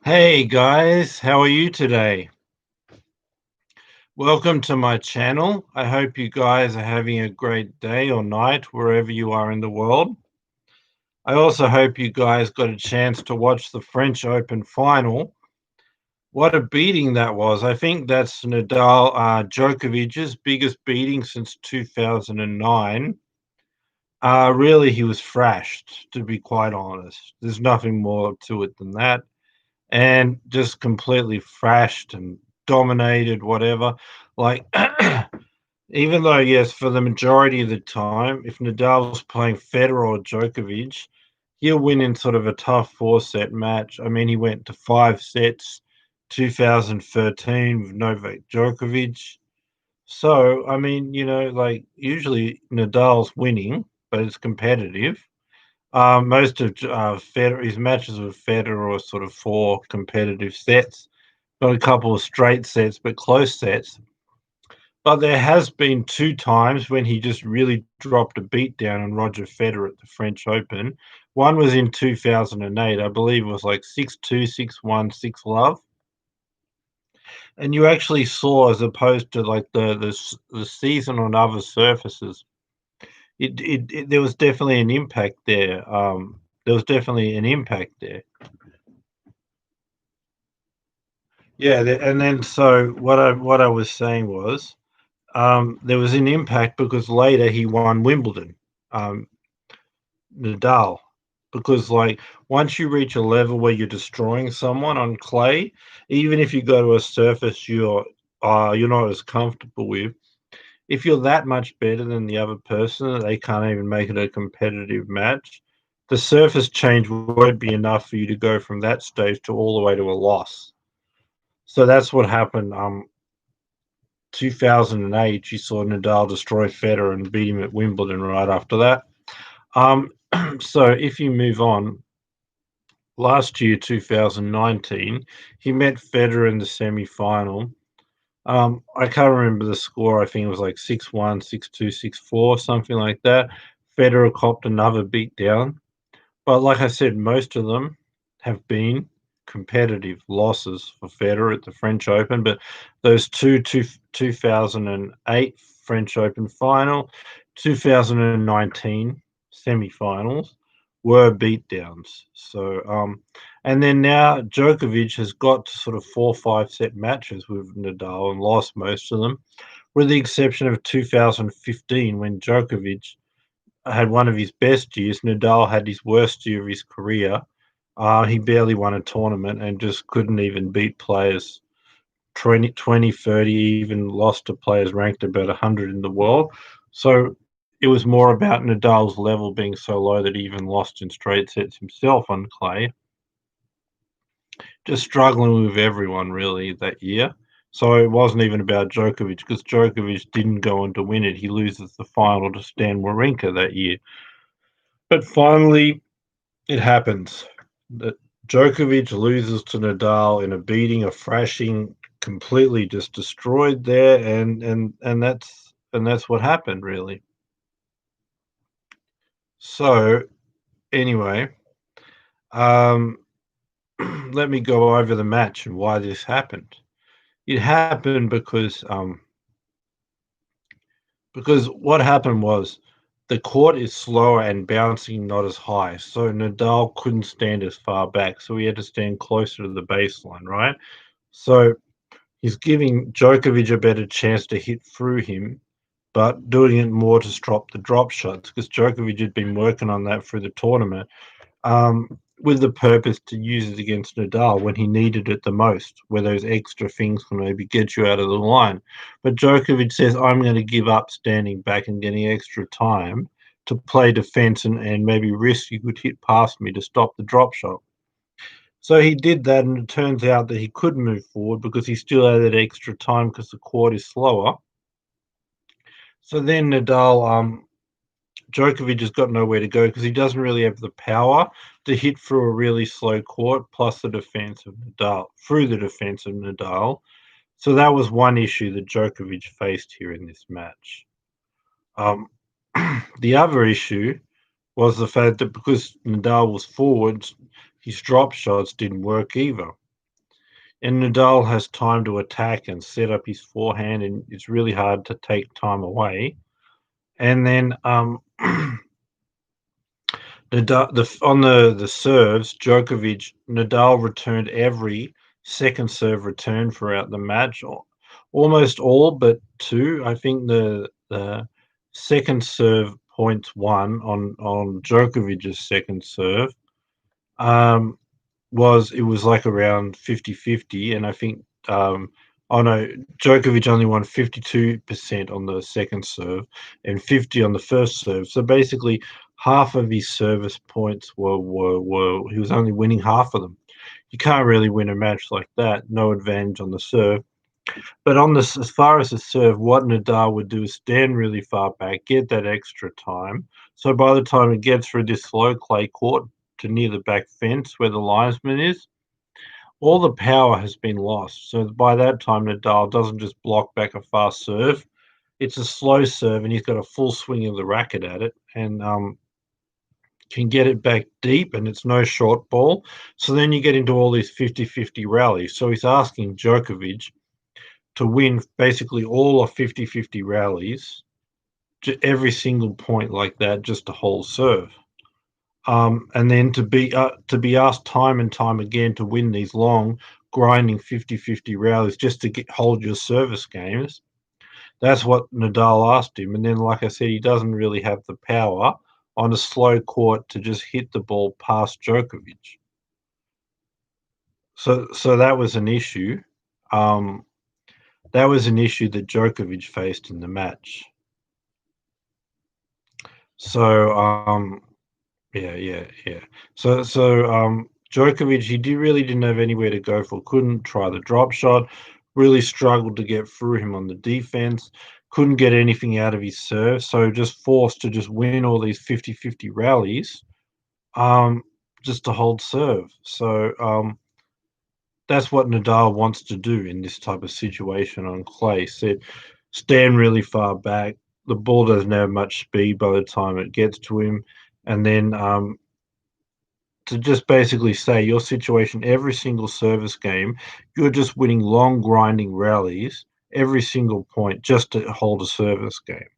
Hey guys, how are you today? Welcome to my channel. I hope you guys are having a great day or night wherever you are in the world. I also hope you guys got a chance to watch the French Open final. What a beating that was. I think that's Nadal, Djokovic's biggest beating since 2009. Really, he was thrashed, to be quite honest. There's nothing more to it than that. And just completely thrashed and dominated whatever. Like, even though, yes, for the majority of the time, if Nadal's playing Federer or Djokovic, he'll win in sort of a tough four-set match. I mean, he went to 5 sets, 2013 with Novak Djokovic. So, I mean, like usually Nadal's winning, but it's competitive. Most of his matches with Federer are sort of four competitive sets, not a couple of straight sets, but close sets. But there has been two times when he just really dropped a beat down on Roger Federer at the French Open. One was in 2008, I believe it was like 6-2, 6-1, 6-love. And you actually saw, as opposed to like the season on other surfaces, there was definitely an impact there. There was definitely an impact there. Yeah, and then so what I was saying was, there was an impact because later he won Wimbledon, um, Nadal, because like once you reach a level where you're destroying someone on clay, even if you go to a surface you're not as comfortable with, if you're that much better than the other person that they can't even make it a competitive match, the surface change won't be enough for you to go from that stage to all the way to a loss. So that's what happened. 2008, you saw Nadal destroy Federer and beat him at Wimbledon right after that. Um, so if you move on, last year, 2019, he met Federer in the semi-final. I can't remember the score. I think it was like 6-1, 6-2, 6-4, something like that. Federer copped another beatdown. But like I said, most of them have been competitive losses for Federer at the French Open. But those 2008 French Open final, 2019 semi-finals were beatdowns. So, and then now Djokovic has got to sort of 4 5 set matches with Nadal and lost most of them, with the exception of 2015 when Djokovic had one of his best years. Nadal had his worst year of his career. He barely won a tournament and just couldn't even beat players 20, 30, even lost to players ranked about 100 in the world. So it was more about Nadal's level being so low that he even lost in straight sets himself on clay. Just struggling with everyone really that year. So it wasn't even about Djokovic because Djokovic didn't go on to win it. He loses the final to Stan Wawrinka that year. But finally, it happens that Djokovic loses to Nadal in a beating, a thrashing, completely just destroyed there, and that's what happened really. So anyway, um, let me go over the match and why this happened. It happened because what happened was the court is slower and bouncing not as high, so Nadal couldn't stand as far back, so he had to stand closer to the baseline, right? So he's giving Djokovic a better chance to hit through him, but doing it more to stop the drop shots because Djokovic had been working on that through the tournament, with the purpose to use it against Nadal when he needed it the most, where those extra things can maybe get you out of the line. But Djokovic says, I'm going to give up standing back and getting extra time to play defense and maybe risk you could hit past me to stop the drop shot. So he did that, and it turns out that he could move forward because he still had that extra time because the court is slower. So then Djokovic has got nowhere to go because he doesn't really have the power to hit through a really slow court, plus the defense of Nadal, through the defense of Nadal. So that was one issue that Djokovic faced here in this match. Um, the other issue was the fact that because Nadal was forward, his drop shots didn't work either. And Nadal has time to attack and set up his forehand, and it's really hard to take time away. And then on the serves, Nadal returned every second serve return throughout the match, almost all but two. I think the second serve points won on Djokovic's second serve. Um, it was like around 50-50, and I think oh no, Djokovic only won 52% on the second serve and 50 on the first serve. So basically, half of his service points were he was only winning half of them. You can't really win a match like that. No advantage on the serve. But on this, as far as the serve, what Nadal would do is stand really far back, get that extra time. So by the time it gets through this slow clay court to near the back fence where the linesman is, all the power has been lost. So by that time, Nadal doesn't just block back a fast serve. It's a slow serve, and he's got a full swing of the racket at it, and can get it back deep, and it's no short ball. So then you get into all these 50-50 rallies. So he's asking Djokovic to win basically all of 50-50 rallies, every single point like that, just to hold serve. And then to be asked time and time again to win these long, grinding 50-50 rallies just to hold your service games. That's what Nadal asked him. And then, like I said, he doesn't really have the power on a slow court to just hit the ball past Djokovic. So that was an issue. Um, that was an issue that Djokovic faced in the match. So yeah. So Djokovic, really didn't have anywhere to go for. Couldn't try the drop shot. Really struggled to get through him on the defense. Couldn't get anything out of his serve. So just forced to just win all these 50-50 rallies, um, just to hold serve. So that's what Nadal wants to do in this type of situation on clay. Stand really far back. The ball doesn't have much speed by the time it gets to him, and then to just basically say your situation every single service game, you're just winning long grinding rallies every single point just to hold a service game.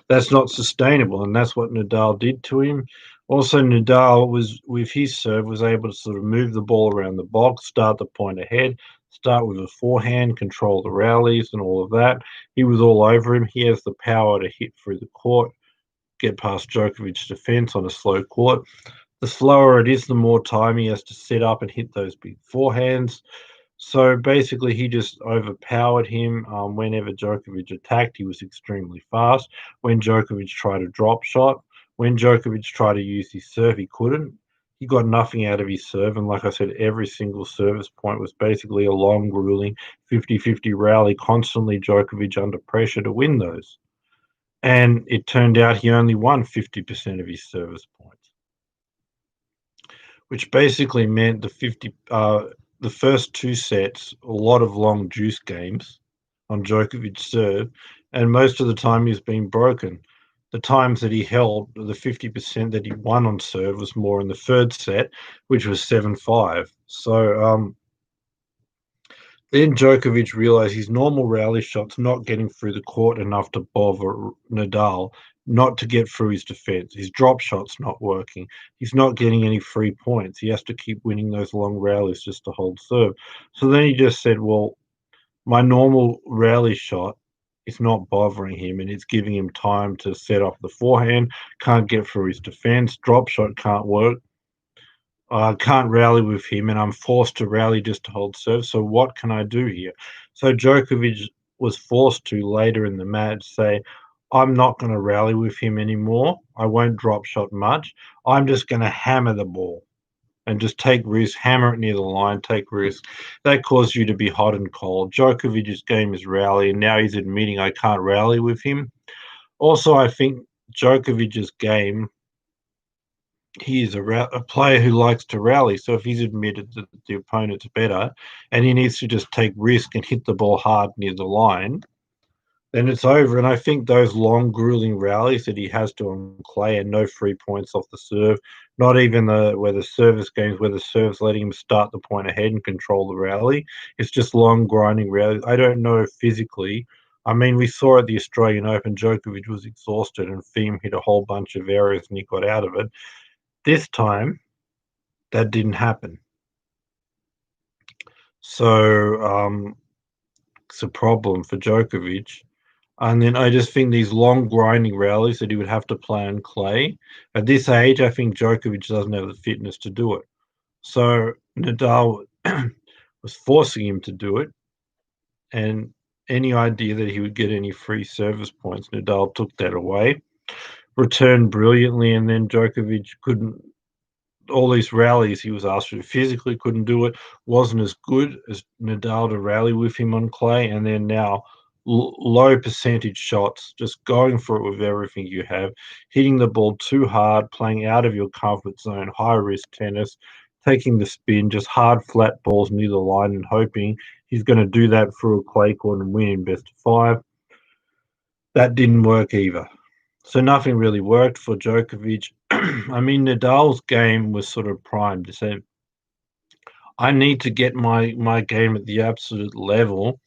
That's not sustainable, and that's what Nadal did to him. Also, Nadal was with his serve was able to sort of move the ball around the box, start the point ahead, start with a forehand, control the rallies and all of that. He was all over him. He has the power to hit through the court, get past Djokovic's defense on a slow court. The slower it is, the more time he has to set up and hit those big forehands. So basically, he just overpowered him. Whenever Djokovic attacked, he was extremely fast. When Djokovic tried a drop shot, when Djokovic tried to use his serve, he couldn't. He got nothing out of his serve. And like I said, every single service point was basically a long, grueling 50-50 rally, constantly Djokovic under pressure to win those. And it turned out he only won 50% of his service points, which basically meant the first two sets, a lot of long juice games on Djokovic's serve, and most of the time he's been broken. The times that he held, the 50% that he won on serve was more in the third set, which was 7-5. So then Djokovic realized his normal rally shots not getting through the court enough to bother Nadal, not to get through his defense. His drop shot's not working. He's not getting any free points. He has to keep winning those long rallies just to hold serve. So then he just said, well, my normal rally shot is not bothering him, and it's giving him time to set off the forehand, can't get through his defense, drop shot can't work. I can't rally with him, and I'm forced to rally just to hold serve. So what can I do here? So Djokovic was forced to later in the match say, I'm not going to rally with him anymore. I won't drop shot much. I'm just going to hammer the ball and just take risks, hammer it near the line, take risks. That caused you to be hot and cold. Djokovic's game is rally, and now he's admitting I can't rally with him. Also, I think Djokovic's game, he is a player who likes to rally. So if he's admitted that the opponent's better and he needs to just take risk and hit the ball hard near the line, then it's over. And I think those long, grueling rallies that he has to on clay and no free points off the serve, not even where the service games where the serve's letting him start the point ahead and control the rally. It's just long, grinding rallies. I don't know physically. I mean, we saw at the Australian Open, Djokovic was exhausted and Thiem hit a whole bunch of errors and he got out of it. This time, that didn't happen. So it's a problem for Djokovic. And then I just think these long grinding rallies that he would have to play on clay. At this age, I think Djokovic doesn't have the fitness to do it. So Nadal was forcing him to do it. And any idea that he would get any free service points, Nadal took that away, returned brilliantly, and then Djokovic couldn't. All these rallies he was asked to physically couldn't do it, wasn't as good as Nadal to rally with him on clay, and then now low percentage shots, just going for it with everything you have, hitting the ball too hard, playing out of your comfort zone, high risk tennis, taking the spin, just hard flat balls near the line and hoping he's going to do that through a clay court and win in best of five. That didn't work either. So nothing really worked for Djokovic. I mean, Nadal's game was sort of primed to say, I need to get my game at the absolute level.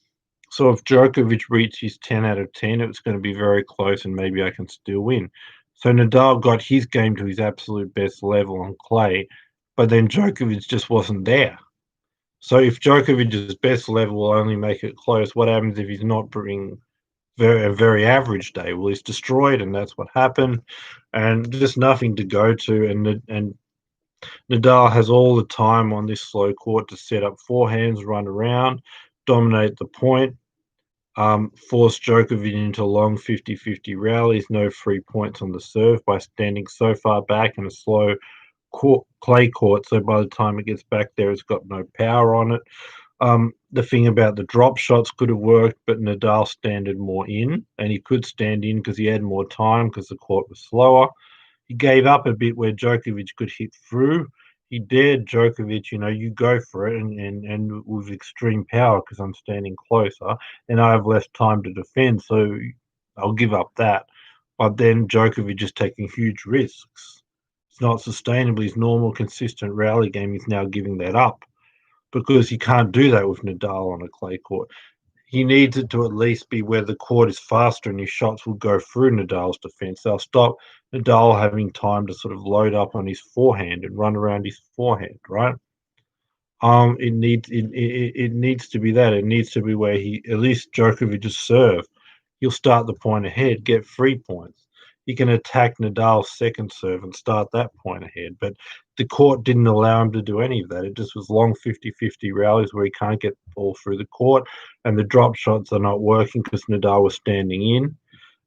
So if Djokovic reaches 10 out of 10, it's going to be very close and maybe I can still win. So Nadal got his game to his absolute best level on clay, but then Djokovic just wasn't there. So if Djokovic's best level will only make it close, what happens if he's not bringing a very average day? Well, he's destroyed, and that's what happened. And just nothing to go to, and Nadal has all the time on this slow court to set up forehands, run around, dominate the point, force Djokovic into long 50-50 rallies, no free points on the serve by standing so far back in a slow clay court. So by the time it gets back there, it's got no power on it. The thing about the drop shots could have worked, but Nadal standed more in, and he could stand in because he had more time because the court was slower. He gave up a bit where Djokovic could hit through. He dared Djokovic, you go for it, and with extreme power because I'm standing closer and I have less time to defend, so I'll give up that. But then Djokovic is taking huge risks. It's not sustainable. His normal, consistent rally game is now giving that up because he can't do that with Nadal on a clay court. He needs it to at least be where the court is faster and his shots will go through Nadal's defense. They'll stop Nadal having time to sort of load up on his forehand and run around his forehand, right? It needs to be that. It needs to be where he at least Djokovic's serve. He'll start the point ahead, get 3 points. He can attack Nadal's second serve and start that point ahead. But the court didn't allow him to do any of that. It just was long 50-50 rallies where he can't get the ball through the court, and the drop shots are not working because Nadal was standing in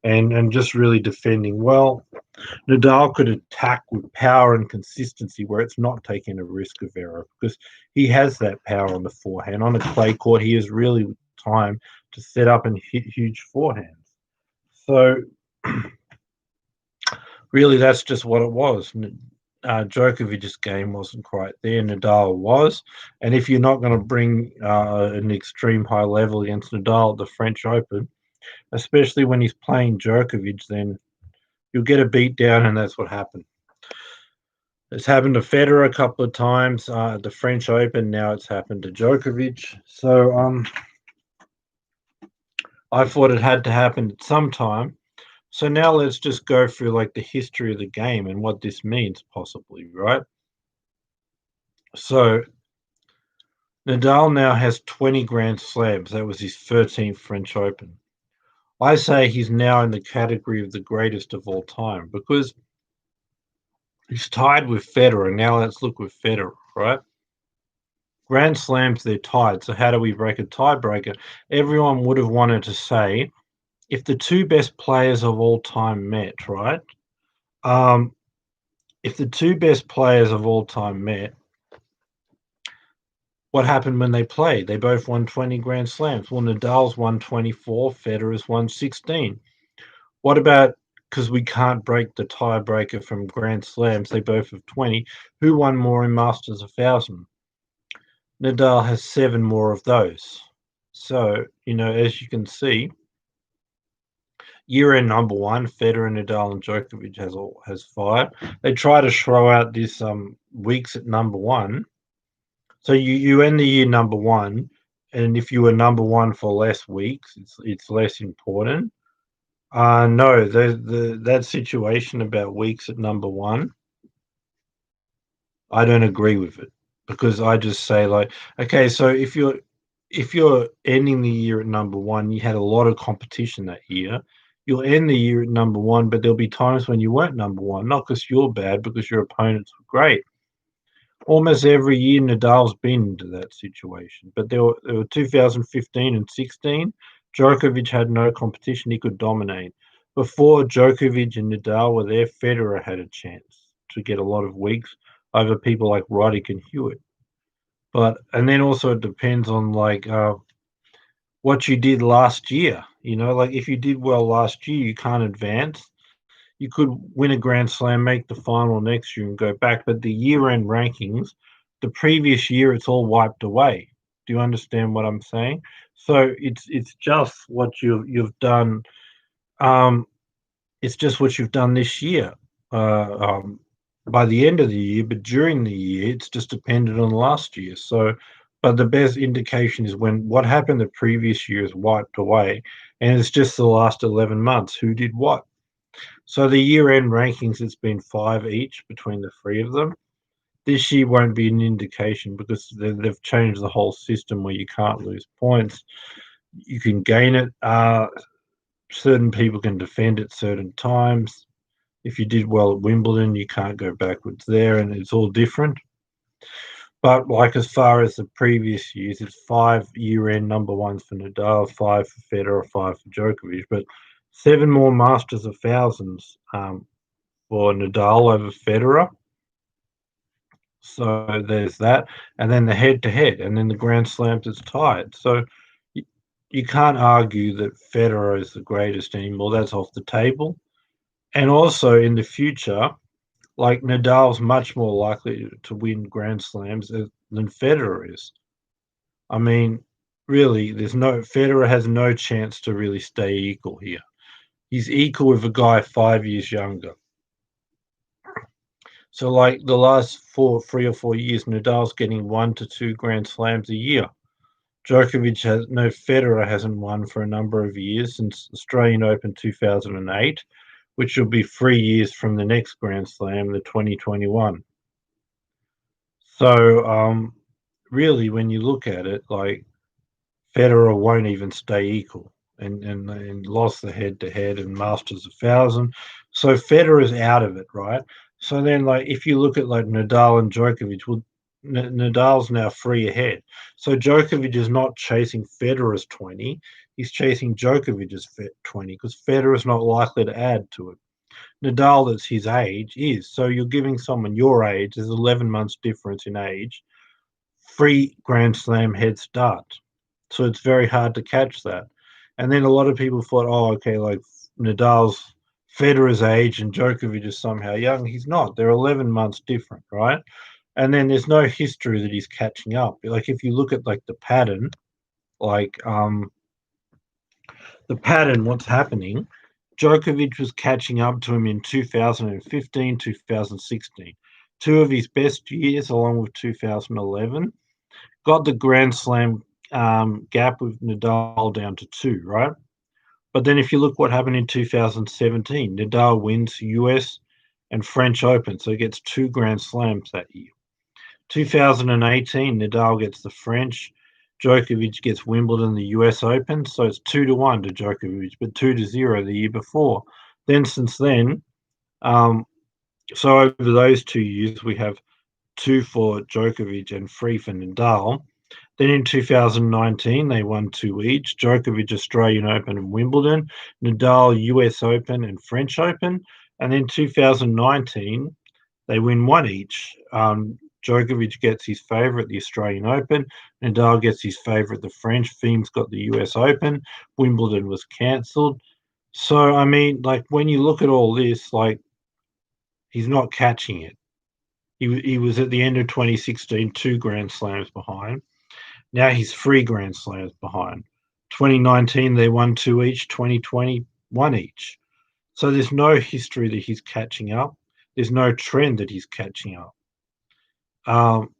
and just really defending well. Nadal could attack with power and consistency where it's not taking a risk of error because he has that power on the forehand. On a clay court, he has really time to set up and hit huge forehands. So really, that's just what it was. Djokovic's game wasn't quite there. Nadal was. And if you're not going to bring an extreme high level against Nadal at the French Open, especially when he's playing Djokovic, then you'll get a beat down, and that's what happened. It's happened to Federer a couple of times at the French Open. Now it's happened to Djokovic. So I thought it had to happen at some time. So now let's just go through like the history of the game and what this means possibly, right? So Nadal now has 20 Grand Slams. That was his 13th French Open. I say he's now in the category of the greatest of all time because he's tied with Federer. Now let's look with Federer, right? Grand Slams, they're tied. So how do we break a tiebreaker? Everyone would have wanted to say if the two best players of all time met, right? If the two best players of all time met, what happened when they played? They both won 20 Grand Slams. Well, Nadal's won 24, Federer's won 16. What about, because we can't break the tiebreaker from Grand Slams, they both have 20. Who won more in Masters 1000? Nadal has 7 more of those. So, as you can see, Year-end number one, Federer, Nadal, and Djokovic has 5. They try to throw out this weeks at number one. So you end the year number one, and if you were number one for less weeks, it's less important. No, that situation about weeks at number one, I don't agree with it, because I just say, like, okay, so if you're ending the year at number one, you had a lot of competition that year. You'll end the year at number one, but there'll be times when you weren't number one, not because you're bad, because your opponents were great. Almost every year, Nadal's been into that situation, but there were 2015 and 16. Djokovic had no competition; he could dominate. Before Djokovic and Nadal were there, Federer had a chance to get a lot of weeks over people like Roddick and Hewitt. And then also it depends on, like, what you did last year. Like, if you did well last year, you can't advance. You could win a Grand Slam, make the final next year, and go back. But the year-end rankings, the previous year, it's all wiped away. Do you understand what I'm saying? So it's just what you've done. Um, it's just what you've done this year. Uh, um, by the end of the year, but during the year, it's just dependent on last year. So, but the best indication is when what happened the previous year is wiped away, and it's just the last 11 months who did what. So the year-end rankings, it's been 5 each between the three of them. This year won't be an indication because they've changed the whole system where you can't lose points. You can gain it. Certain people can defend it certain times. If you did well at Wimbledon, you can't go backwards there, and it's all different. But, like, as far as the previous years, it's 5 year-end number ones for Nadal, 5 for Federer, 5 for Djokovic, but 7 more Masters of Thousands for Nadal over Federer. So there's that, and then the head-to-head, and then the Grand Slams, it's tied. So you can't argue that Federer is the greatest anymore. That's off the table. And also in the future, like, Nadal's much more likely to win Grand Slams than Federer is. I mean, really, Federer has no chance to really stay equal here. He's equal with a guy 5 years younger. So, like, the last 3 or 4 years, Nadal's getting 1 to 2 Grand Slams a year. Federer hasn't won for a number of years since Australian Open 2008, which will be 3 years from the next Grand Slam, the 2021. So, really, when you look at it, like, Federer won't even stay equal, and lost the head-to-head and Masters 1,000. So Federer's out of it, right? So then, like, if you look at, like, Nadal and Djokovic, well, Nadal's now 3 ahead. So Djokovic is not chasing Federer's 20; he's chasing Djokovic's 20, because Federer's not likely to add to it. Nadal, that's his age, is. So you're giving someone your age, there's 11 months difference in age, 3 Grand Slam head start. So it's very hard to catch that. And then a lot of people thought, oh, okay, like, Federer's age and Djokovic is somehow young. He's not. They're 11 months different, right? And then there's no history that he's catching up. Like, if you look at, like, the pattern, like, what's happening, Djokovic was catching up to him in 2015, 2016. 2 of his best years, along with 2011. Got the Grand Slam gap with Nadal down to 2, right? But then if you look what happened in 2017, Nadal wins US and French Open, so he gets 2 Grand Slams that year. 2018, Nadal gets the French, Djokovic gets Wimbledon, the US Open, so it's 2-1 to Djokovic, but 2-0 the year before. Then since then, so over those 2 years, we have 2 for Djokovic and 3 for Nadal. Then in 2019, they won 2 each. Djokovic, Australian Open and Wimbledon. Nadal, US Open and French Open. And then 2019, they win 1 each. Djokovic gets his favourite, the Australian Open. Nadal gets his favourite, the French. Thiem's got the US Open. Wimbledon was cancelled. So, I mean, like, when you look at all this, like, he's not catching it. He was at the end of 2016, 2 Grand Slams behind. Now he's 3 Grand Slams behind. 2019, they won 2 each. 2020, one each. So there's no history that he's catching up. There's no trend that he's catching up. Um,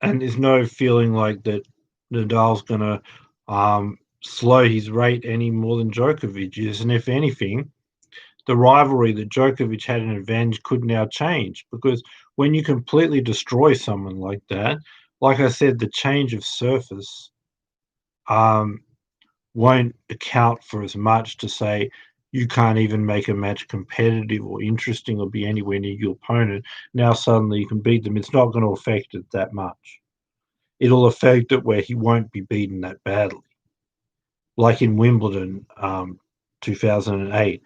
and there's no feeling like that Nadal's going to slow his rate any more than Djokovic is. And if anything, the rivalry that Djokovic had an advantage could now change, because when you completely destroy someone like that, like I said, the change of surface um, won't account for as much to say you can't even make a match competitive or interesting or be anywhere near your opponent. Now suddenly you can beat them. It's not going to affect it that much. It'll affect it where he won't be beaten that badly. Like in Wimbledon 2008,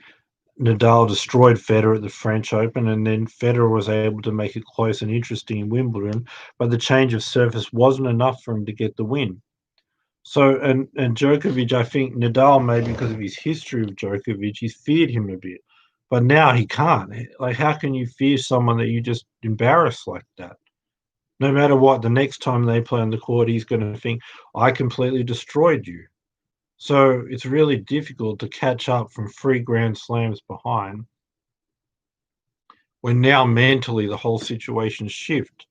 Nadal destroyed Federer at the French Open, and then Federer was able to make it close and interesting in Wimbledon, but the change of surface wasn't enough for him to get the win. So, and Djokovic, I think Nadal, maybe because of his history of Djokovic, he's feared him a bit, but now he can't. Like, how can you fear someone that you just embarrass like that? No matter what, the next time they play on the court, he's going to think, I completely destroyed you. So it's really difficult to catch up from 3 Grand Slams behind when now mentally the whole situation shift.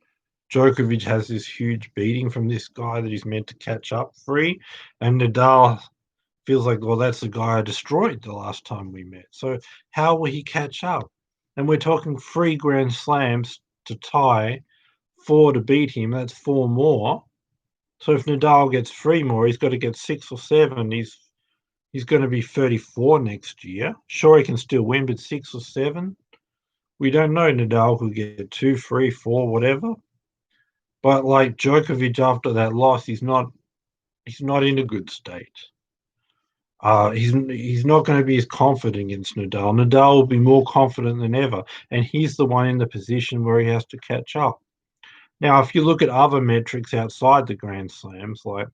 Djokovic has this huge beating from this guy that he's meant to catch up free, and Nadal feels like, well, that's the guy I destroyed the last time we met. So how will he catch up? And we're talking 3 Grand Slams to tie, 4 to beat him. That's 4 more. So if Nadal gets 3 more, he's got to get 6 or 7. He's going to be 34 next year. Sure, he can still win, but 6 or 7. We don't know. Nadal could get 2, 3, 4, whatever. But like Djokovic after that loss, he's not in a good state. He's not going to be as confident against Nadal. Nadal will be more confident than ever, and he's the one in the position where he has to catch up. Now, if you look at other metrics outside the Grand Slams, like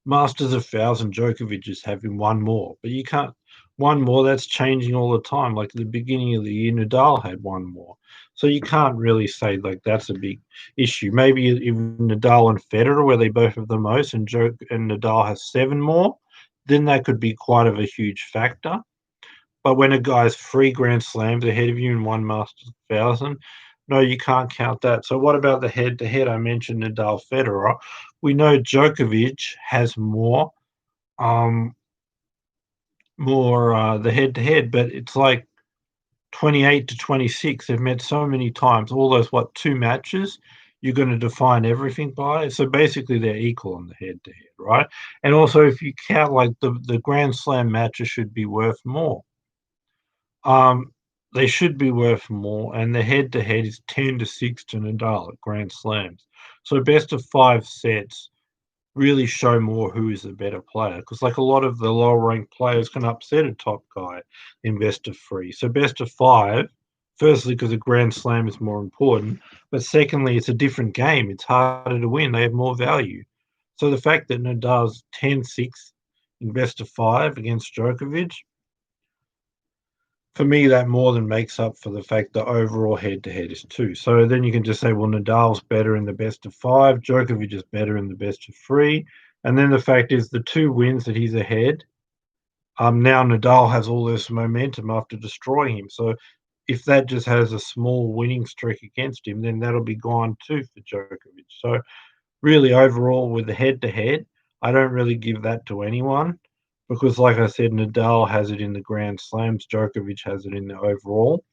Masters of 1,000, Djokovic is having 1 more, but you can't. 1 more, that's changing all the time. Like at the beginning of the year, Nadal had 1 more. So you can't really say like that's a big issue. Maybe even Nadal and Federer, where they both have the most, and Nadal has 7 more, then that could be quite of a huge factor. But when a guy's 3 Grand Slams ahead of you in one Masters of 1,000, no, you can't count that. So what about the head-to-head? I mentioned Nadal, Federer. We know Djokovic has um, more the head-to-head, but it's like 28 to 26. They've met so many times. All those 2 matches you're going to define everything by. So basically, they're equal on the head-to-head, right? And also, if you count like the Grand Slam matches should be worth more. They should be worth more, and the head-to-head is 10 to 6 to Nadal at Grand Slams. So best of 5 sets really show more who is the better player, because like a lot of the lower ranked players can upset a top guy in best of 3. So best of 5, firstly because a Grand Slam is more important, but secondly it's a different game. It's harder to win. They have more value. So the fact that Nadal's 10-6 in best of 5 against Djokovic, for me, that more than makes up for the fact that overall head-to-head is 2. So then you can just say, well, Nadal's better in the best of 5, Djokovic is better in the best of 3, and then the fact is the 2 wins that he's ahead. Now Nadal has all this momentum after destroying him. So if that just has a small winning streak against him, then that'll be gone too for Djokovic. So really, overall, with the head-to-head, I don't really give that to anyone. Because, like I said, Nadal has it in the Grand Slams, Djokovic has it in the overall.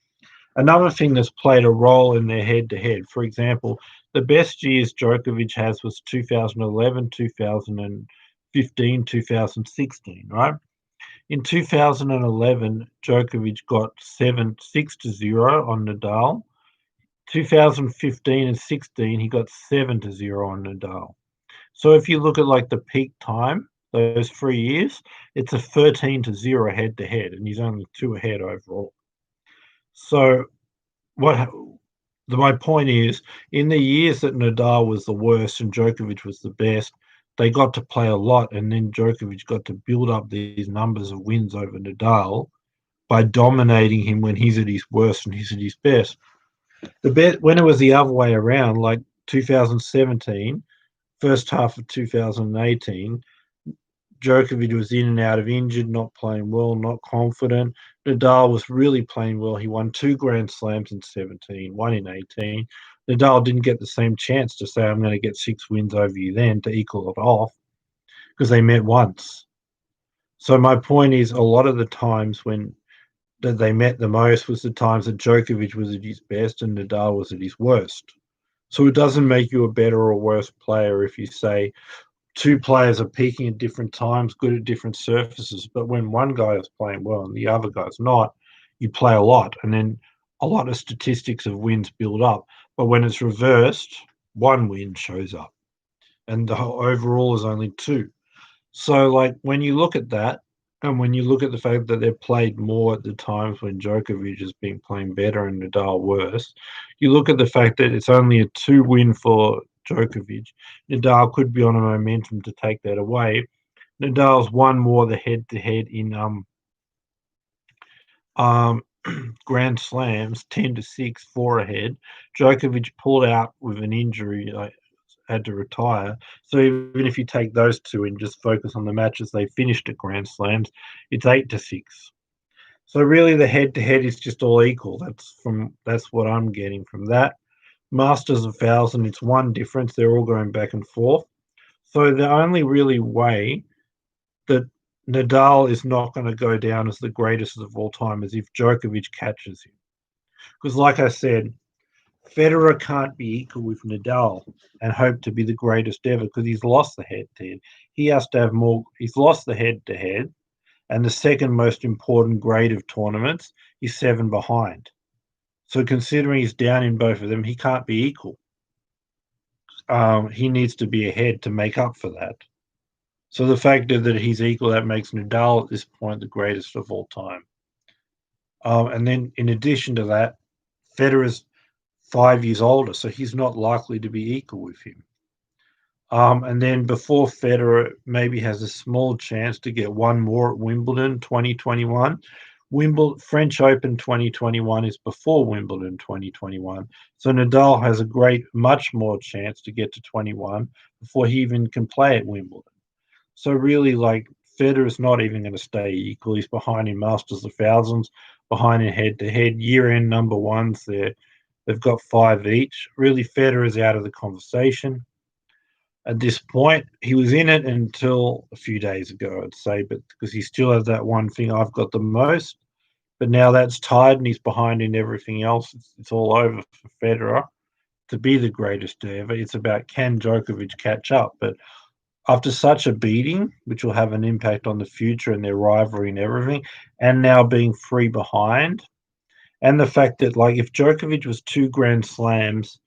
Another thing that's played a role in their head-to-head, for example, the best years Djokovic has was 2011, 2015, 2016, right? In 2011, Djokovic got 6-0 on Nadal. 2015 and 16, he got 7-0 on Nadal. So if you look at like the peak time, those 3 years, it's a 13-0 head-to-head, and he's only 2 ahead overall. So my point is, in the years that Nadal was the worst and Djokovic was the best, they got to play a lot, and then Djokovic got to build up these numbers of wins over Nadal by dominating him when he's at his worst and he's at his best. When it was the other way around, like 2017, first half of 2018, Djokovic was in and out of injured, not playing well, not confident. Nadal was really playing well. He won 2 Grand Slams in 17, one in 18. Nadal didn't get the same chance to say, I'm going to get 6 wins over you then to equal it off because they met once. So my point is, a lot of the times when that they met the most was the times that Djokovic was at his best and Nadal was at his worst. So it doesn't make you a better or worse player if you say two players are peaking at different times, good at different surfaces. But when one guy is playing well and the other guy's not, you play a lot, and then a lot of statistics of wins build up. But when it's reversed, one win shows up, and the whole overall is only two. So, like, when you look at that, and when you look at the fact that they've played more at the times when Djokovic has been playing better and Nadal worse, you look at the fact that it's only a 2 win for Djokovic. Nadal could be on a momentum to take that away. Nadal's won more the head to head in um, Grand Slams, 10-6, 4 ahead. Djokovic pulled out with an injury, had to retire. So even if you take those two and just focus on the matches they finished at Grand Slams, it's 8-6. So really, the head-to-head is just all equal. That's what I'm getting from that. Masters of 1,000, it's one difference. They're all going back and forth. So the only really way that Nadal is not going to go down as the greatest of all time is if Djokovic catches him. Because, like I said, Federer can't be equal with Nadal and hope to be the greatest ever because he's lost the head to head. He has to have more. He's lost the head to head, and the second most important grade of tournaments, he's 7 behind. So, considering he's down in both of them, he can't be equal. He needs to be ahead to make up for that. So, the fact that he's equal, that makes Nadal at this point the greatest of all time. And then, in addition to that, Federer's 5 years older, so he's not likely to be equal with him. And then before Federer maybe has a small chance to get one more at Wimbledon 2021. French Open 2021 is before Wimbledon 2021. So Nadal has much more chance to get to 21 before he even can play at Wimbledon. So really, like, Federer's not even going to stay equal. He's behind in Masters of Thousands, behind in head-to-head. Year-end number ones there. They've got 5 each. Really, Federer's out of the conversation at this point. He was in it until a few days ago, I'd say, but because he still has that one thing, I've got the most. But now that's tied and he's behind in everything else. It's all over for Federer to be the greatest ever. It's about, can Djokovic catch up? But after such a beating, which will have an impact on the future and their rivalry and everything, and now being 3 behind, and the fact that, like, if Djokovic was 2 Grand Slams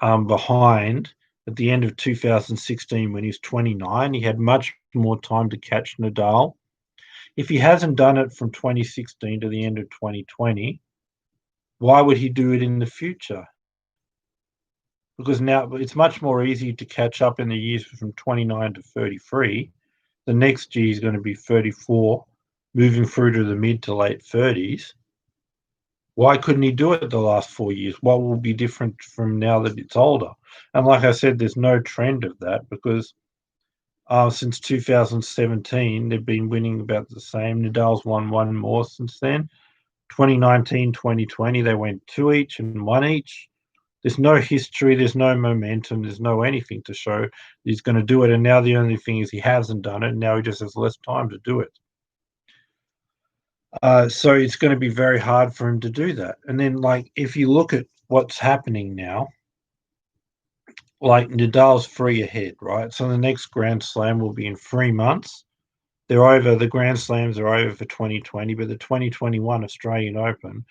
behind at the end of 2016 when he's 29, he had much more time to catch Nadal. If he hasn't done it from 2016 to the end of 2020, why would he do it in the future? Because now it's much more easy to catch up in the years from 29 to 33. The next year is going to be 34, moving through to the mid to late 30s. Why couldn't he do it the last 4 years? What will be different from now that it's older? And like I said, there's no trend of that because since 2017, they've been winning about the same. Nadal's won one more since then. 2019, 2020, they went 2 each and 1 each. There's no history, there's no momentum, there's no anything to show he's going to do it. And now the only thing is he hasn't done it. And now he just has less time to do it. So it's going to be very hard for him to do that. And then, like, if you look at what's happening now, like, Nadal's 3 ahead, right? So the next Grand Slam will be in 3 months. They're over. The Grand Slams are over for 2020, but the 2021 Australian Open,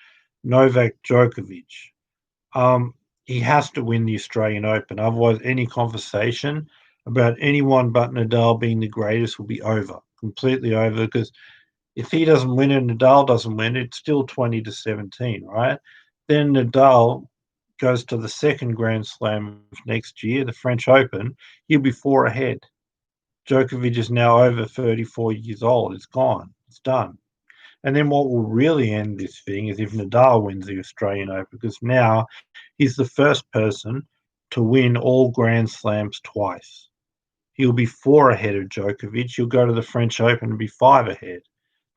Novak Djokovic, he has to win the Australian Open. Otherwise, any conversation about anyone but Nadal being the greatest will be over, completely over, because if he doesn't win it, Nadal doesn't win it, it's still 20-17, right? Then Nadal goes to the second Grand Slam next year, the French Open. He'll be 4 ahead. Djokovic is now over 34 years old. It's gone. It's done. And then what will really end this thing is if Nadal wins the Australian Open, because now he's the first person to win all Grand Slams twice. he'll be 4 ahead of Djokovic. He'll go to the French Open and be 5 ahead.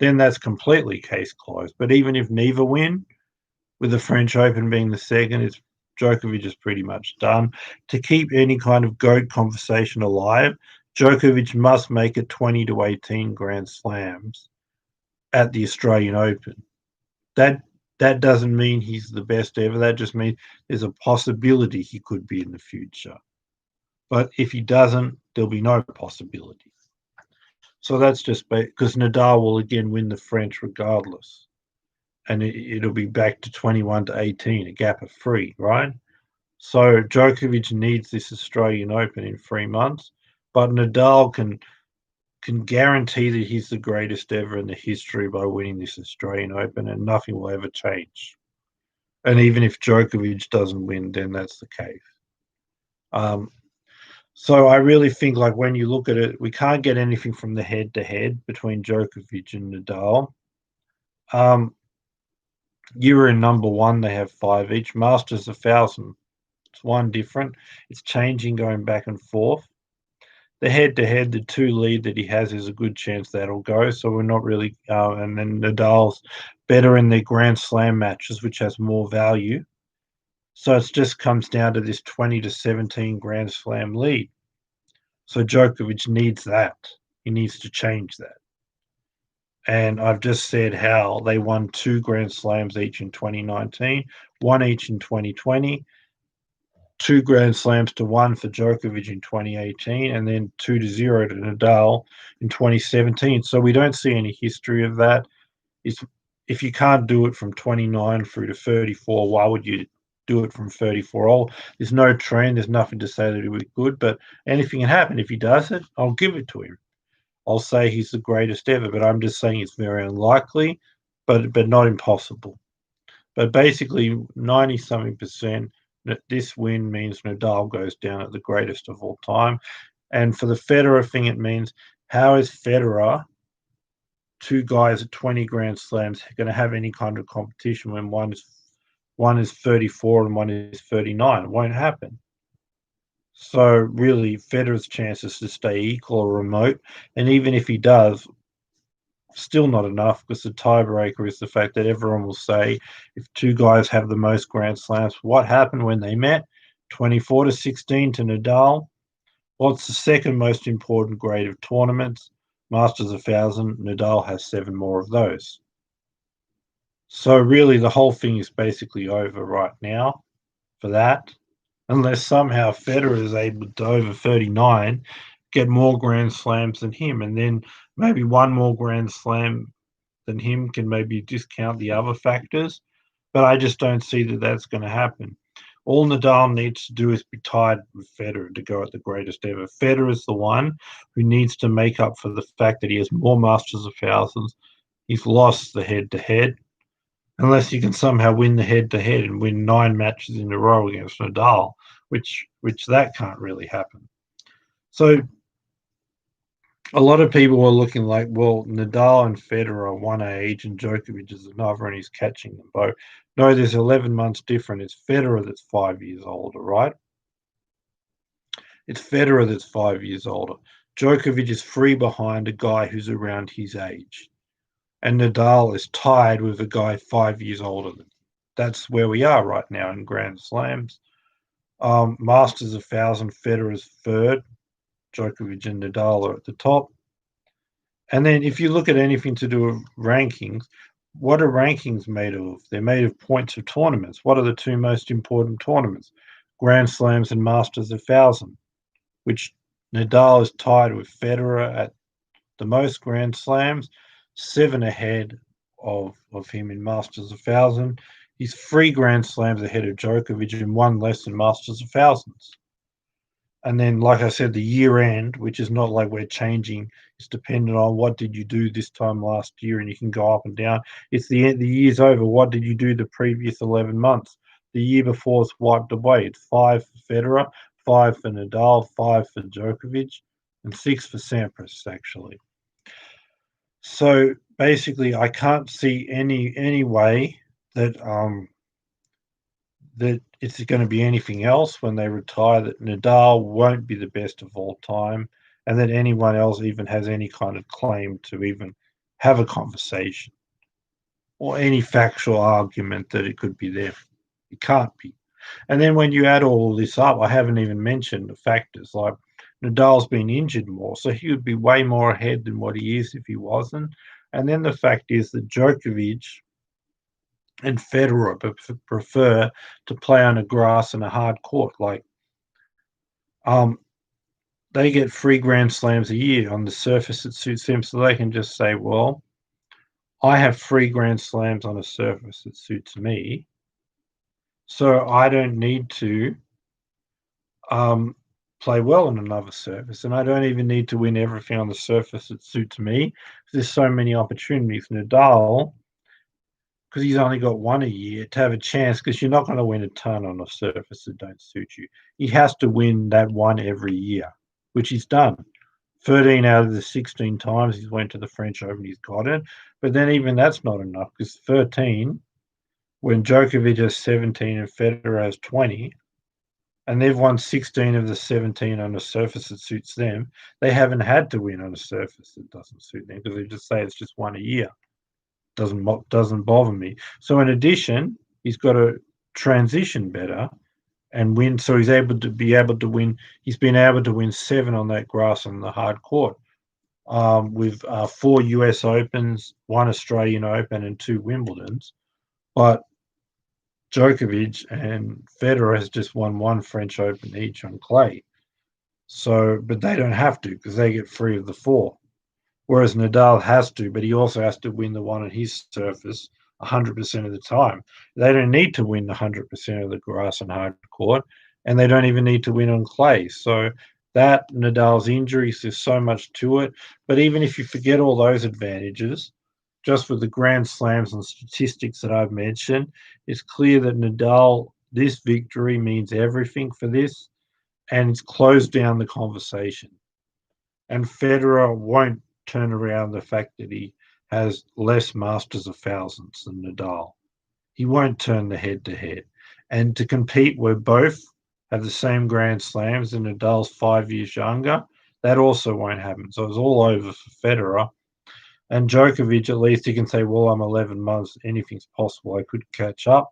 Then that's completely case closed. But even if neither win, with the French Open being the second, it's Djokovic is pretty much done. To keep any kind of GOAT conversation alive, Djokovic must make it 20 to 18 Grand Slams at the Australian Open. That that doesn't mean he's the best ever. That just means there's a possibility he could be in the future. But if he doesn't, there'll be no possibility. So that's just because Nadal will again win the French regardless. And it'll be back to 21 to 18, a gap of 3, right? So Djokovic needs this Australian Open in 3 months, but Nadal can guarantee that he's the greatest ever in the history by winning this Australian Open, and nothing will ever change. And even if Djokovic doesn't win, then that's the case. So I really think, like, when you look at it, we can't get anything from the head-to-head between Djokovic and Nadal. Euro and number one, they have 5 each. Masters 1,000. It's one different. It's changing, going back and forth. The head-to-head, the 2 lead that he has, is a good chance that'll go. So we're not really. And then Nadal's better in their Grand Slam matches, which has more value. So it just comes down to this 20 to 17 Grand Slam lead. So Djokovic needs that. He needs to change that. And I've just said how they won 2 Grand Slams each in 2019, 1 each in 2020, 2 Grand Slams to 1 for Djokovic in 2018, and then 2-0 to Nadal in 2017. So we don't see any history of that. If you can't do it from 29 through to 34, why would you do it from 34? There's no trend. There's nothing to say that he was good, but anything can happen. If he does it, I'll give it to him. I'll say he's the greatest ever, but I'm just saying it's very unlikely, but not impossible. But basically, 90-something percent, this win means Nadal goes down at the greatest of all time. And for the Federer thing, it means, how is Federer, 2 guys at 20 Grand Slams, going to have any kind of competition when one is 34 and one is 39? It won't happen. So really, Federer's chances to stay equal or remote, and even if he does, still not enough, because the tiebreaker is the fact that everyone will say, if 2 guys have the most Grand Slams, what happened when they met? 24 to 16 to Nadal. What's the second most important grade of tournaments? Masters 1,000. Nadal has 7 more of those. So really, the whole thing is basically over right now for that. Unless somehow Federer is able to, over 39, get more Grand Slams than him, and then maybe one more Grand Slam than him can maybe discount the other factors. But I just don't see that that's going to happen. All Nadal needs to do is be tied with Federer to go at the greatest ever. Federer is the one who needs to make up for the fact that he has more Masters of Thousands. He's lost the head-to-head. Unless you can somehow win the head-to-head and win 9 matches in a row against Nadal, which that can't really happen. So a lot of people are looking like, well, Nadal and Federer are 1 age and Djokovic is another, and he's catching them both. No, there's 11 months different. It's Federer that's 5 years older, right? It's Federer that's 5 years older. Djokovic is 3 behind a guy who's around his age. And Nadal is tied with a guy 5 years older than him. That's where we are right now in Grand Slams. Masters 1,000, Federer's third. Djokovic and Nadal are at the top. And then if you look at anything to do with rankings, what are rankings made of? They're made of points of tournaments. What are the 2 most important tournaments? Grand Slams and Masters 1,000, which Nadal is tied with Federer at the most Grand Slams, 7 ahead of him in Masters 1,000. He's 3 Grand Slams ahead of Djokovic and 1 less in Masters 1,000s. And then, like I said, the year end, which is not like we're changing, it's dependent on what did you do this time last year, and you can go up and down. It's the year's over. What did you do the previous 11 months? The year before is wiped away. It's 5 for Federer, 5 for Nadal, 5 for Djokovic, and 6 for Sampras, actually. So basically, I can't see any way that that it's going to be anything else when they retire, that Nadal won't be the best of all time. and that anyone else even has any kind of claim to even have a conversation or any factual argument that it could be there. It can't be. And then when you add all this up, I haven't even mentioned the factors like Nadal's been injured more, so he would be way more ahead than what he is if he wasn't. And then the fact is that Djokovic and Federer prefer to play on a grass and a hard court. Like, um, they get 3 Grand Slams a year on the surface that suits them, so they can just say, well, I have 3 Grand Slams on a surface that suits me, so I don't need to um, play well on another surface, and I don't even need to win everything on the surface that suits me. There's so many opportunities. Nadal, because he's only got one a year, to have a chance, because you're not going to win a ton on a surface that don't suit you. He has to win that one every year, which he's done. 13 out of the 16 times he's went to the French Open, he's got it. But then even that's not enough, because 13, when Djokovic has 17 and Federer has 20, and they've won 16 of the 17 on a surface that suits them, they haven't had to win on a surface that doesn't suit them, because they just say it's just one a year. Doesn't bother me. So in addition, he's got to transition better and win. So he's able to win. He's been able to win 7 on that grass on the hard court, with 4 US Opens, 1 Australian Open, and 2 Wimbledons. But Djokovic and Federer has just won 1 French Open each on clay. So, but they don't have to, because they get 3 of the 4. Whereas Nadal has to, but he also has to win the one on his surface 100% of the time. They don't need to win 100% of the grass and hard court, and they don't even need to win on clay. So that, Nadal's injuries, there's so much to it. But even if you forget all those advantages, just with the Grand Slams and statistics that I've mentioned, it's clear that Nadal, this victory means everything for this, and it's closed down the conversation. And Federer won't turn around the fact that he has less Masters of Thousands than Nadal. He won't turn the head to head. And to compete where both have the same Grand Slams and Nadal's 5 years younger, that also won't happen. So it's all over for Federer. And Djokovic, at least he can say, well, I'm 11 months, anything's possible, I could catch up.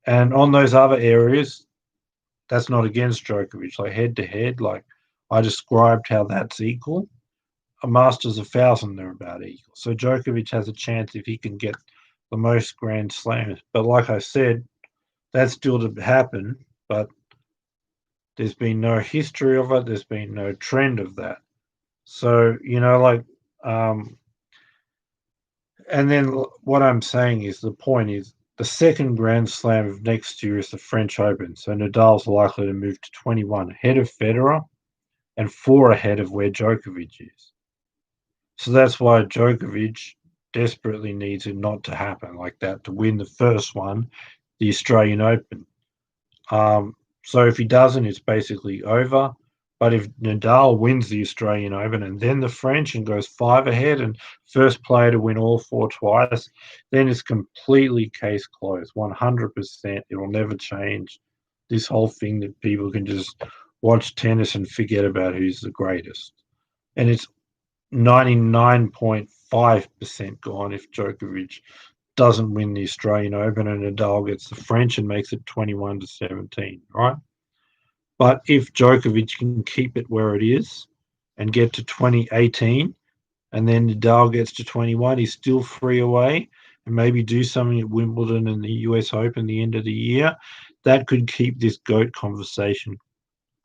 And on those other areas, that's not against Djokovic. Like head to head, like I described how that's equal. A Masters of 1,000, they're about equal. So Djokovic has a chance if he can get the most Grand Slams. But like I said, that's still to happen. But there's been no history of it. There's been no trend of that. So, and then what I'm saying is, the point is, the second Grand Slam of next year is the French Open. So Nadal's likely to move to 21, ahead of Federer and 4 ahead of where Djokovic is. So that's why Djokovic desperately needs it not to happen like that, to win the first one, the Australian Open. So if he doesn't, it's basically over. But if Nadal wins the Australian Open and then the French and goes 5 ahead and first player to win all 4 twice, then it's completely case closed, 100%. It will never change. This whole thing that people can just watch tennis and forget about who's the greatest. And it's 99.5% gone if Djokovic doesn't win the Australian Open and Nadal gets the French and makes it 21-17, right? But if Djokovic can keep it where it is and get to 2018, and then Nadal gets to 21, he's still 3 away, and maybe do something at Wimbledon and the US Open the end of the year, that could keep this GOAT conversation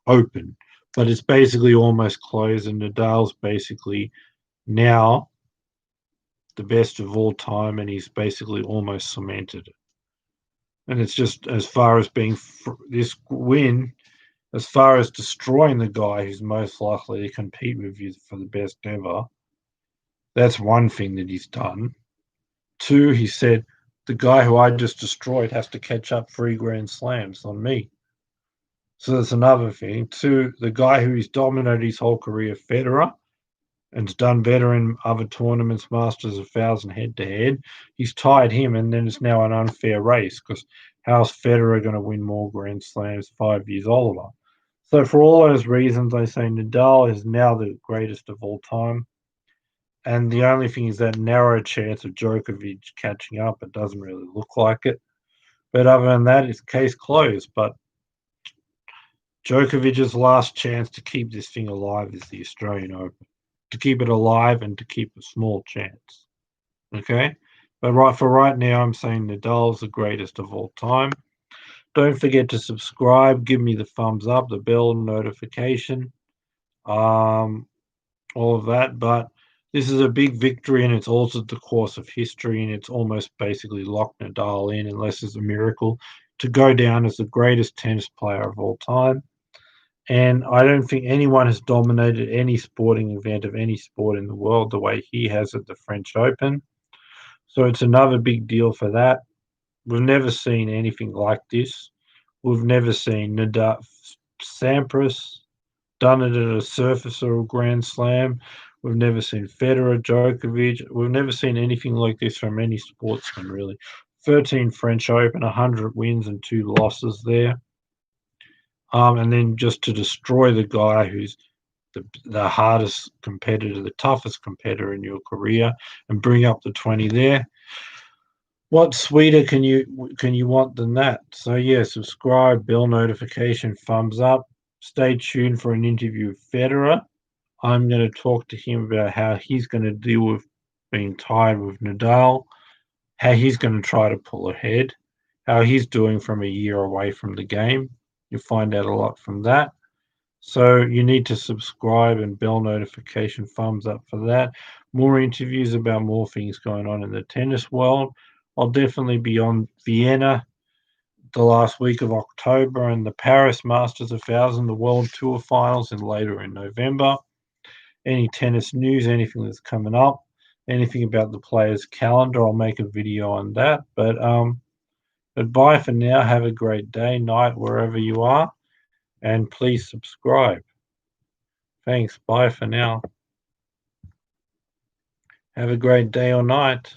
open. But it's basically almost closed, and Nadal's basically now the best of all time, and he's basically almost cemented it. And it's just, as far as being this win, as far as destroying the guy who's most likely to compete with you for the best ever, that's one thing that he's done. 2, he said, the guy who I just destroyed has to catch up 3 Grand Slams on me. So that's another thing. 2, the guy who he's dominated his whole career, Federer, and's done better in other tournaments, Masters of 1,000 head-to-head, he's tied him, and then it's now an unfair race, because how's Federer going to win more Grand Slams 5 years older? So for all those reasons, I say Nadal is now the greatest of all time. And the only thing is that narrow chance of Djokovic catching up. It doesn't really look like it. But other than that, it's case closed. But Djokovic's last chance to keep this thing alive is the Australian Open. To keep it alive and to keep a small chance. Okay? But right now, I'm saying Nadal's the greatest of all time. Don't forget to subscribe, give me the thumbs up, the bell notification, um, all of that. But this is a big victory and it's altered the course of history and it's almost basically locked Nadal in, unless there's a miracle, to go down as the greatest tennis player of all time. And I don't think anyone has dominated any sporting event of any sport in the world the way he has at the French Open. So it's another big deal for that. We've never seen anything like this. We've never seen Nadal, Sampras done it at a surface or a Grand Slam. We've never seen Federer, Djokovic. We've never seen anything like this from any sportsman, really. 13 French Open, 100 wins and 2 losses there. And then just to destroy the guy who's the hardest competitor, the toughest competitor in your career, and bring up the 20 there. What sweeter can you want than that? So yeah, subscribe, bell notification, thumbs up. Stay tuned for an interview with Federer. I'm going to talk to him about how he's going to deal with being tied with Nadal, how he's going to try to pull ahead, how he's doing from a year away from the game. You'll find out a lot from that. So you need to subscribe and bell notification, thumbs up for that. More interviews about more things going on in the tennis world. I'll definitely be on Vienna the last week of October and the Paris Masters 1000, the World Tour Finals, and later in November. Any tennis news, anything that's coming up, anything about the players' calendar, I'll make a video on that. But bye for now. Have a great day, night, wherever you are, and please subscribe. Thanks. Bye for now. Have a great day or night.